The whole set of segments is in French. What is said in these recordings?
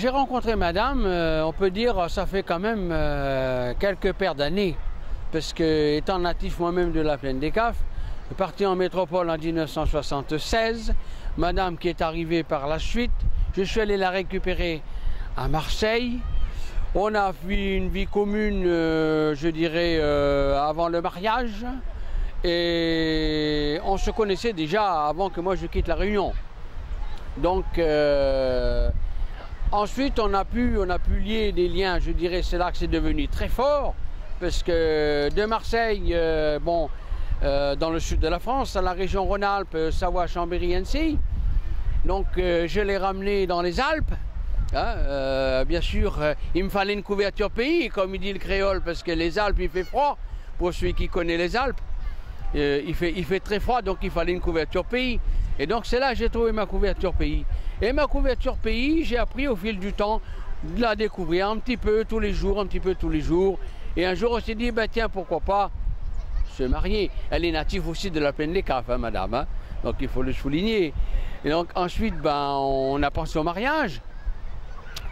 J'ai rencontré madame, on peut dire, ça fait quand même quelques paires d'années. Parce que, étant natif moi-même de la plaine des Cafres, parti en métropole en 1976, madame qui est arrivée par la suite, je suis allé la récupérer à Marseille. On a fait une vie commune, je dirais, avant le mariage. Et on se connaissait déjà avant que moi je quitte la Réunion. Donc, ensuite, on a pu lier des liens, je dirais, c'est là que c'est devenu très fort. Parce que de Marseille, dans le sud de la France, à la région Rhône-Alpes, Savoie, Chambéry, Annecy. Donc je l'ai ramené dans les Alpes. Bien sûr, il me fallait une couverture pays, comme il dit le créole, parce que les Alpes, il fait froid. Pour celui qui connaît les Alpes, il fait très froid, donc il fallait une couverture pays. Et donc c'est là que j'ai trouvé ma couverture pays. Et ma couverture pays, j'ai appris au fil du temps de la découvrir un petit peu tous les jours, un petit peu tous les jours. Et un jour, on s'est dit, tiens, pourquoi pas se marier. Elle est native aussi de la plaine des Cafres, madame. Hein, donc, il faut le souligner. Et donc, ensuite, on a pensé au mariage.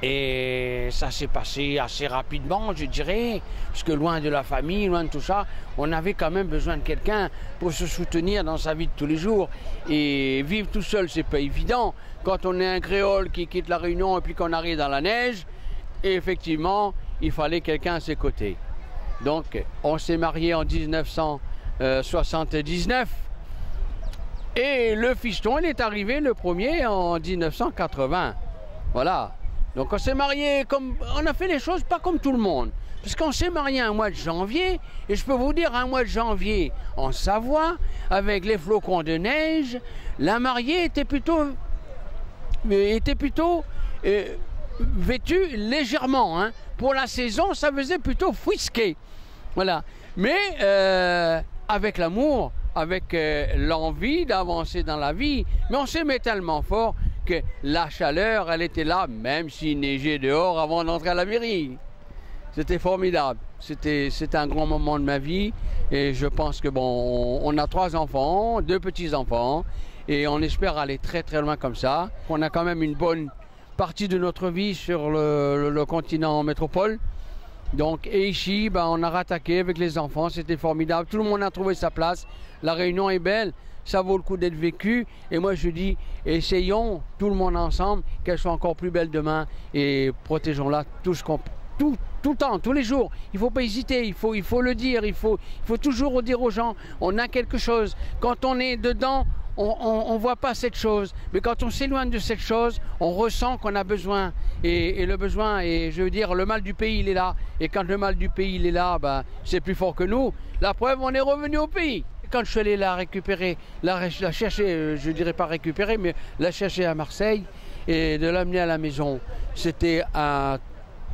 Et ça s'est passé assez rapidement, je dirais. Parce que loin de la famille, loin de tout ça, on avait quand même besoin de quelqu'un pour se soutenir dans sa vie de tous les jours. Et vivre tout seul, c'est pas évident. Quand on est un créole qui quitte la Réunion et puis qu'on arrive dans la neige, et effectivement, il fallait quelqu'un à ses côtés. Donc, on s'est marié en 1979 et le fiston, il est arrivé le premier en 1980. Voilà. Donc, on s'est marié comme... On a fait les choses pas comme tout le monde. Parce qu'on s'est marié un mois de janvier, et je peux vous dire, un mois de janvier en Savoie, avec les flocons de neige, la mariée était plutôt vêtue légèrement. Hein. Pour la saison, ça faisait plutôt frisqué. Voilà. Mais avec l'amour, avec l'envie d'avancer dans la vie, mais on s'aimait tellement fort que la chaleur, elle était là, même s'il neigeait dehors avant d'entrer à la mairie. C'était formidable. C'était un grand moment de ma vie. Et je pense que on a 3 enfants, 2 petits-enfants, et on espère aller très très loin comme ça. On a quand même une bonne partie de notre vie sur le continent métropole. Donc, et ici, on a rattaqué avec les enfants, c'était formidable. Tout le monde a trouvé sa place. La Réunion est belle, ça vaut le coup d'être vécu. Et moi, je dis, essayons, tout le monde ensemble, qu'elle soit encore plus belle demain. Et protégeons-la tout le temps, tous les jours. Il ne faut pas hésiter, il faut le dire, il faut toujours dire aux gens, on a quelque chose. Quand on est dedans, on ne voit pas cette chose, mais quand on s'éloigne de cette chose, on ressent qu'on a besoin. Et le besoin, et je veux dire, le mal du pays, il est là. Et quand le mal du pays, il est là, c'est plus fort que nous. La preuve, on est revenu au pays. Quand je suis allé la récupérer, la chercher, je dirais pas récupérer, mais la chercher à Marseille et de l'amener à la maison, c'était un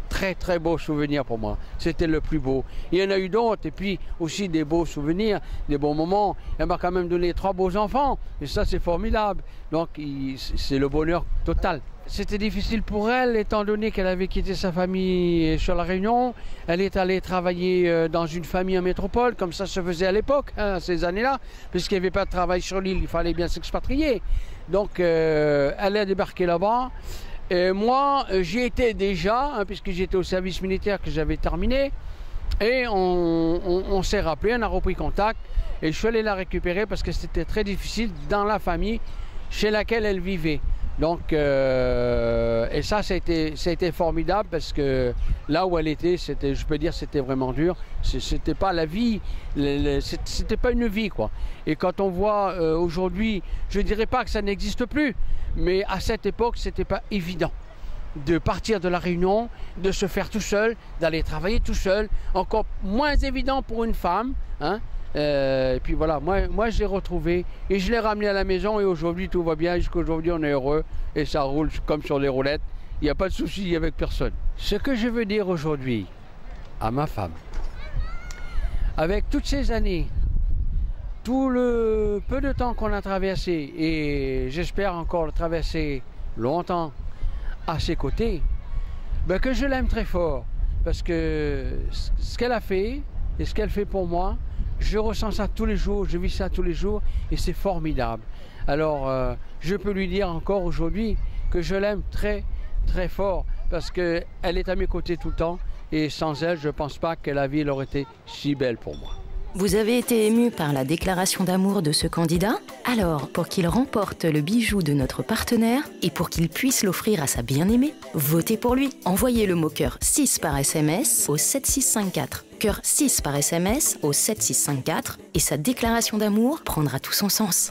très très beau souvenir pour moi. C'était le plus beau. Il y en a eu d'autres et puis aussi des beaux souvenirs, des bons moments. Elle m'a quand même donné 3 beaux enfants et ça c'est formidable. Donc c'est le bonheur total. C'était difficile pour elle étant donné qu'elle avait quitté sa famille sur la Réunion. Elle est allée travailler dans une famille en métropole comme ça se faisait à l'époque, hein, ces années-là, puisqu'il n'y avait pas de travail sur l'île, il fallait bien s'expatrier. Donc elle a débarqué là-bas. Et moi, j'y étais déjà, hein, puisque j'étais au service militaire que j'avais terminé. Et on s'est rappelé, on a repris contact. Et je suis allé la récupérer parce que c'était très difficile dans la famille chez laquelle elle vivait. Donc, et ça a été formidable parce que là où elle était, je peux dire, c'était vraiment dur. C'était pas la vie, c'était pas une vie, quoi. Et quand on voit aujourd'hui, je dirais pas que ça n'existe plus, mais à cette époque, c'était pas évident de partir de la Réunion, de se faire tout seul, d'aller travailler tout seul. Encore moins évident pour une femme, hein. Et puis voilà, moi je l'ai retrouvé et je l'ai ramené à la maison et aujourd'hui tout va bien, jusqu'aujourd'hui on est heureux et ça roule comme sur les roulettes, il n'y a pas de souci avec personne. Ce que je veux dire aujourd'hui à ma femme, avec toutes ces années, tout le peu de temps qu'on a traversé et j'espère encore le traverser longtemps à ses côtés, que je l'aime très fort parce que ce qu'elle a fait et ce qu'elle fait pour moi, je ressens ça tous les jours, je vis ça tous les jours et c'est formidable. Alors, je peux lui dire encore aujourd'hui que je l'aime très, très fort parce qu'elle est à mes côtés tout le temps. Et sans elle, je ne pense pas que la vie elle aurait été si belle pour moi. Vous avez été ému par la déclaration d'amour de ce candidat? Alors, pour qu'il remporte le bijou de notre partenaire et pour qu'il puisse l'offrir à sa bien-aimée, votez pour lui. Envoyez le mot cœur 6 par SMS au 7654. Cœur 6 par SMS au 7654 et sa déclaration d'amour prendra tout son sens.